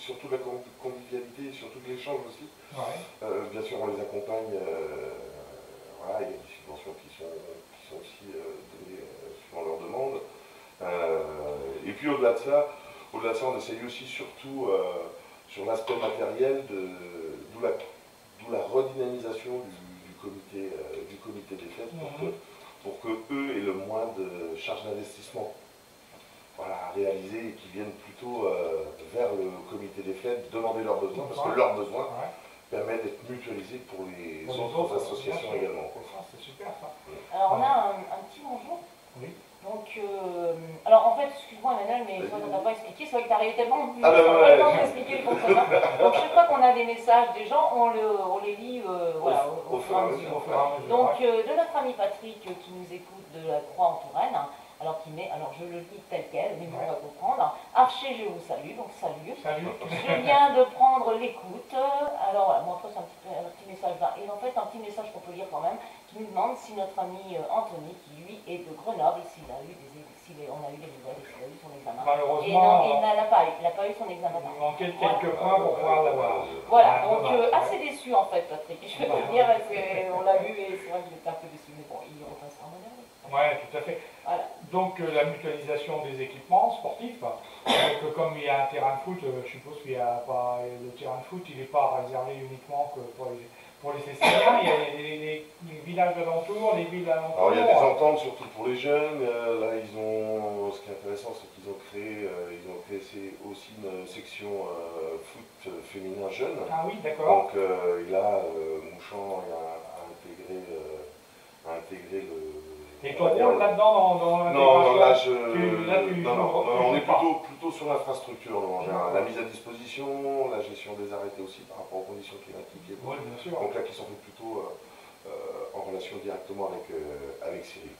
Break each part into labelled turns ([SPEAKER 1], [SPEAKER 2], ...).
[SPEAKER 1] surtout de la convivialité, surtout de l'échange aussi.
[SPEAKER 2] Ouais.
[SPEAKER 1] Bien sûr, on les accompagne. Voilà, il y a des subventions qui sont aussi données suivant leurs demandes. Et puis au-delà de ça, on essaye aussi surtout sur l'aspect matériel, d'où la redynamisation du comité des fêtes pour que eux aient le moins de charges d'investissement, voilà, à réaliser et qui viennent plutôt vers le comité des fêtes demander leurs besoins, parce que leurs besoins permettent d'être mutualisés pour les autres associations également.
[SPEAKER 2] C'est super ça.
[SPEAKER 3] Alors on a un petit bonjour.
[SPEAKER 2] Oui.
[SPEAKER 3] Donc, alors en fait, excuse-moi Emmanuel, mais toi t'as pas expliqué, c'est vrai que t'es arrivé tellement vite,
[SPEAKER 1] ah,
[SPEAKER 3] on n'a pas le temps d'expliquer le fonctionnement. Donc chaque fois qu'on a des messages des gens, on les lit voilà, au fur et à mesure. Donc de notre ami Patrick qui nous écoute de la Croix en Touraine, alors qui met, alors je le lis tel quel, mais on va comprendre. Archer, je vous salue, donc salut.
[SPEAKER 2] Salut.
[SPEAKER 3] Je viens de prendre l'écoute. Alors voilà, moi après c'est un petit message là. Et en fait un petit message qu'on peut lire quand même, qui nous demande si notre ami Anthony, qui lui est de Grenoble, on a eu des nouvelles, s'il a eu son examen.
[SPEAKER 2] Malheureusement,
[SPEAKER 3] et non, il n'a pas eu son examen.
[SPEAKER 2] Il manquait quelques points pour pouvoir l'avoir.
[SPEAKER 3] Voilà, donc assez déçu en fait Patrick, je peux te dire, parce qu'on l'a vu et c'est vrai qu'il était un peu déçu, mais bon, il repassera en modèle.
[SPEAKER 2] Ouais, tout à fait. Voilà. Donc la mutualisation des équipements sportifs, comme il y a un terrain de foot, je suppose qu'il y a pas le terrain de foot, il n'est pas réservé uniquement que pour les Esséniens, il y a les villages alentours, les villes alentours.
[SPEAKER 1] Alors il y a des ententes surtout pour les jeunes. Là ce qui est intéressant, c'est qu'ils ont créé aussi une section foot féminin jeune.
[SPEAKER 2] Ah oui, d'accord.
[SPEAKER 1] Donc là, Mouchant a intégré le.
[SPEAKER 2] Et ton rôle là-dedans dans
[SPEAKER 1] non, là, on est plutôt sur l'infrastructure, en général. La mise à disposition, la gestion des arrêtés aussi par rapport aux conditions climatiques.
[SPEAKER 2] Oui, bien sûr.
[SPEAKER 1] Donc là, qui sont faits plutôt en relation directement avec Cyril.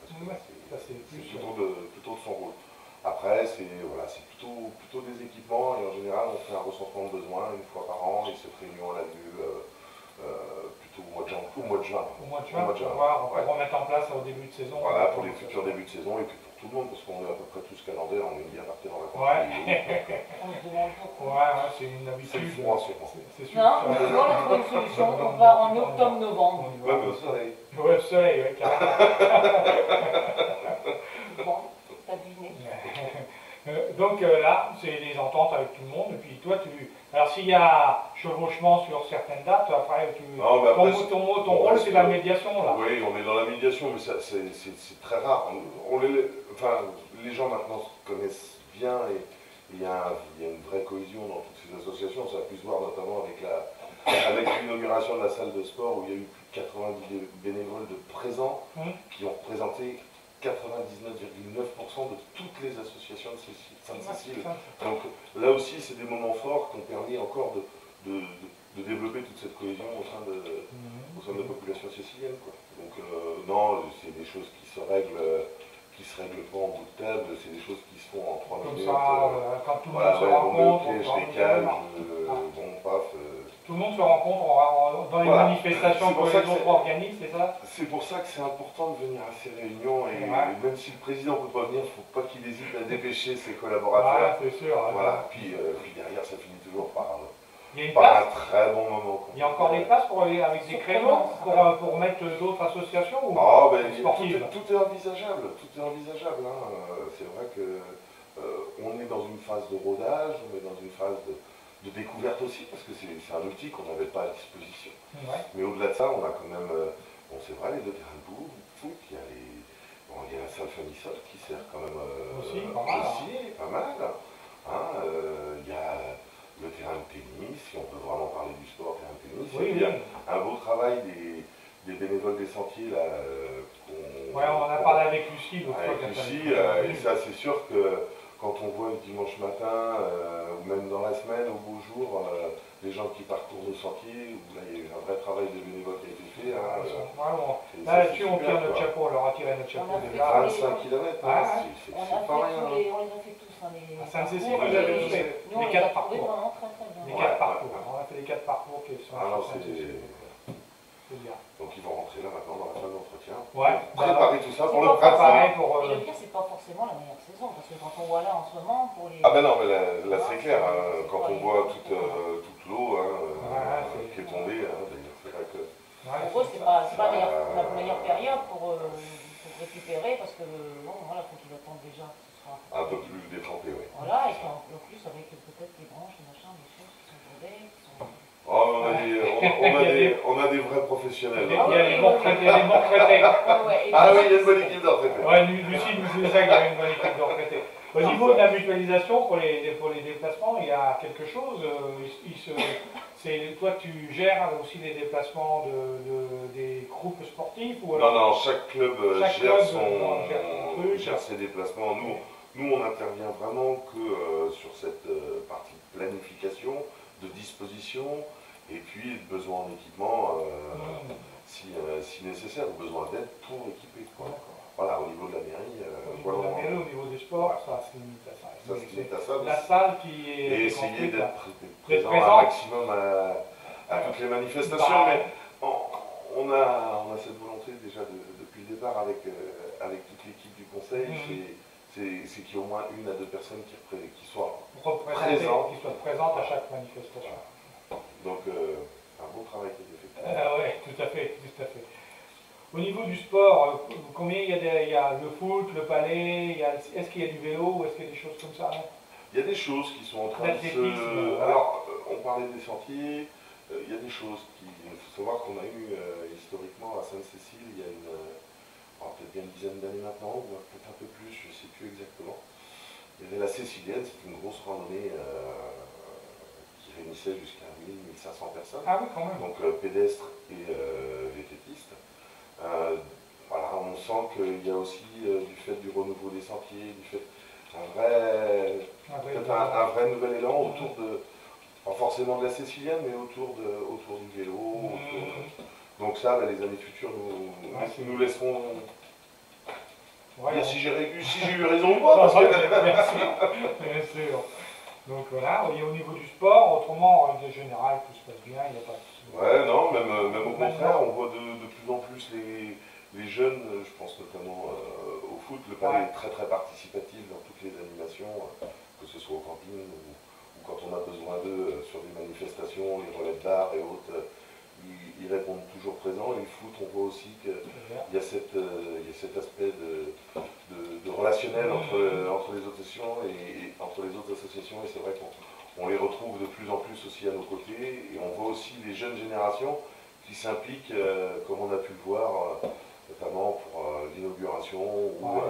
[SPEAKER 1] Parce que c'est plutôt de son rôle. Après, c'est plutôt des équipements, et en général, on fait un recensement de besoins une fois par an, et cette réunion a lieu plutôt au mois de juin.
[SPEAKER 2] Au mois de juin, pour remettre en place au début de saison.
[SPEAKER 1] Voilà, pour les futurs débuts de saison, et puis pour tout le monde, parce qu'on est à peu près tous calendaires, on est bien partis en vacances.
[SPEAKER 3] On se demande pourquoi.
[SPEAKER 2] Ouais, c'est une habitude.
[SPEAKER 1] C'est le froid, sûrement.
[SPEAKER 3] Non, on va trouver une solution, on va en octobre-novembre.
[SPEAKER 1] Ouais, mais au soleil.
[SPEAKER 2] Ouais, au soleil, ouais, carrément.
[SPEAKER 3] Bon, t'as deviné.
[SPEAKER 2] Donc là, c'est des ententes avec tout le monde, et puis toi, alors s'il y a chevauchement sur certaines dates, après, ton rôle, c'est la médiation, là.
[SPEAKER 1] Oui, on est dans la médiation, mais c'est très rare. Les gens maintenant se connaissent bien, et il y a une vraie cohésion dans toutes ces associations. Ça a pu se voir notamment avec l'inauguration de la salle de sport, où il y a eu plus de 90 bénévoles de présents qui ont représenté 99,9% de toutes les associations de Sainte-Cécile. Donc là aussi, c'est des moments forts qui ont permis encore de développer toute cette cohésion au sein de la population sicilienne, quoi. Donc non, c'est des choses qui se règlent pas en bout de table, c'est des choses qui se font en 3 minutes.
[SPEAKER 2] Comme ça, quand tout le monde se rencontre,
[SPEAKER 1] je décale, paf.
[SPEAKER 2] Tout le monde se rencontre dans les manifestations que les autres organisent, c'est ça?
[SPEAKER 1] C'est pour ça que c'est important de venir à ces réunions, et même si le président ne peut pas venir, il ne faut pas qu'il hésite à dépêcher ses collaborateurs.
[SPEAKER 2] C'est sûr.
[SPEAKER 1] Voilà. Puis derrière, ça finit toujours par
[SPEAKER 2] un
[SPEAKER 1] très bon moment.
[SPEAKER 2] Il y a encore des places avec des créneaux pour mettre d'autres associations ou sportives?
[SPEAKER 1] Tout est envisageable. C'est vrai que on est dans une phase de rodage, on est dans une phase de découverte aussi, parce que c'est un outil qu'on n'avait pas à disposition. Mais au-delà de ça, on a quand même, c'est vrai, les deux terrains de foot, il y a la salle Famissol qui sert quand même
[SPEAKER 2] aussi, pas mal.
[SPEAKER 1] Il y a le terrain de tennis, si on peut vraiment parler du sport, terrain de tennis.
[SPEAKER 2] Il
[SPEAKER 1] y a un beau travail des bénévoles des sentiers là.
[SPEAKER 2] On en a parlé avec Lucie l'autre fois.
[SPEAKER 1] Avec Lucie, et ça c'est sûr que quand on voit le dimanche matin, ou même dans la semaine, au beau jour, les gens qui parcourent nos sentiers, où là il y a eu un vrai travail de bénévoles qui a été fait.
[SPEAKER 2] Là-dessus, on tire notre chapeau, on leur a tiré notre chapeau déjà.
[SPEAKER 1] 25 km, c'est pas rien.
[SPEAKER 3] On les a fait tous.
[SPEAKER 2] À Sainte-Cécile, vous avez fait les 4 parcours. Les 4 parcours. On a fait les 4 parcours qui sont à Sainte-Cécile.
[SPEAKER 1] Donc ils vont rentrer là maintenant dans la salle d'entretien.
[SPEAKER 2] Préparer
[SPEAKER 1] tout ça pour le printemps.
[SPEAKER 3] Et le pire, c'est pas forcément la meilleure saison. façon, parce que quand on voit là en ce moment, pour les...
[SPEAKER 1] Ah ben non, mais là c'est clair, hein, quand on voit toute l'eau qui est tombée, hein, d'ailleurs, c'est vrai que...
[SPEAKER 3] Pour eux, c'est pas la meilleure période pour récupérer, parce que, bon, voilà, faut qu'ils attendent déjà que ce sera...
[SPEAKER 1] Un peu plus détrempé, oui.
[SPEAKER 3] Voilà, et qu'en plus, avec peut-être les branches, les machins, les choses qui sont tombées, qui sont...
[SPEAKER 1] Oh, on a des vrais professionnels.
[SPEAKER 2] Il y a les bons retraités.
[SPEAKER 1] Ah oui, il y a une bonne équipe de retraités.
[SPEAKER 2] Ouais, Lucie nous disait ça qu'il y avait une bonne équipe de retraités. Au niveau de la mutualisation pour les déplacements, il y a quelque chose. Toi, tu gères aussi les déplacements des groupes sportifs ou alors...
[SPEAKER 1] Non, chaque club gère ses déplacements. Nous, on intervient vraiment que sur cette partie de planification, de disposition, et puis de besoin en équipement, si nécessaire, ou besoin d'aide pour équiper. Voilà, au niveau de la mairie.
[SPEAKER 2] Au niveau des sports, ça se limite à ça.
[SPEAKER 1] Ça se limite à ça.
[SPEAKER 2] La salle qui est...
[SPEAKER 1] Et essayer d'être présent un maximum à toutes les manifestations. Mais on a cette volonté déjà depuis le départ avec toute l'équipe du conseil. C'est qu'il y ait au moins 1 à 2 personnes qui soient
[SPEAKER 2] présentes à chaque manifestation.
[SPEAKER 1] Donc, un bon travail qui est fait.
[SPEAKER 2] Oui, tout à fait. Au niveau du sport, combien il y a le foot, le palais, est-ce qu'il y a du vélo ou est-ce qu'il y a des choses comme ça?
[SPEAKER 1] Il y a des choses qui sont en train de se... Alors, on parlait des sentiers, il y a des choses il faut savoir qu'on a eu historiquement à Sainte-Cécile, il y a peut-être bien une dizaine d'années maintenant, ou peut-être un peu plus, je ne sais plus exactement. Il y avait la Cécilienne, c'était une grosse randonnée qui réunissait jusqu'à 1000-1500 personnes.
[SPEAKER 2] Ah oui, quand même.
[SPEAKER 1] Donc pédestres et vététistes. Voilà, on sent qu'il y a aussi du fait du renouveau des sentiers, du fait un vrai nouvel élan autour de, pas forcément de la Cécilienne, mais autour du vélo. Donc ça, les années futures nous laisseront dire si j'ai eu raison ou pas. Parce que...
[SPEAKER 2] Bien sûr. Donc voilà, et au niveau du sport, autrement, en règle générale, tout se passe bien, il n'y a pas de...
[SPEAKER 1] Ouais, non, même au contraire, on voit de plus en plus les jeunes, je pense notamment au foot, le palais est très participatif dans toutes les animations, que ce soit au camping ou quand on a besoin d'eux sur des manifestations, les relais de bar et autres, ils répondent toujours présents. Et le foot, on voit aussi qu'il y a cet aspect de relationnel entre les associations et c'est vrai qu'on les retrouve de plus en plus aussi à nos côtés, et on voit aussi les jeunes générations qui s'impliquent, comme on a pu le voir, notamment pour l'inauguration ou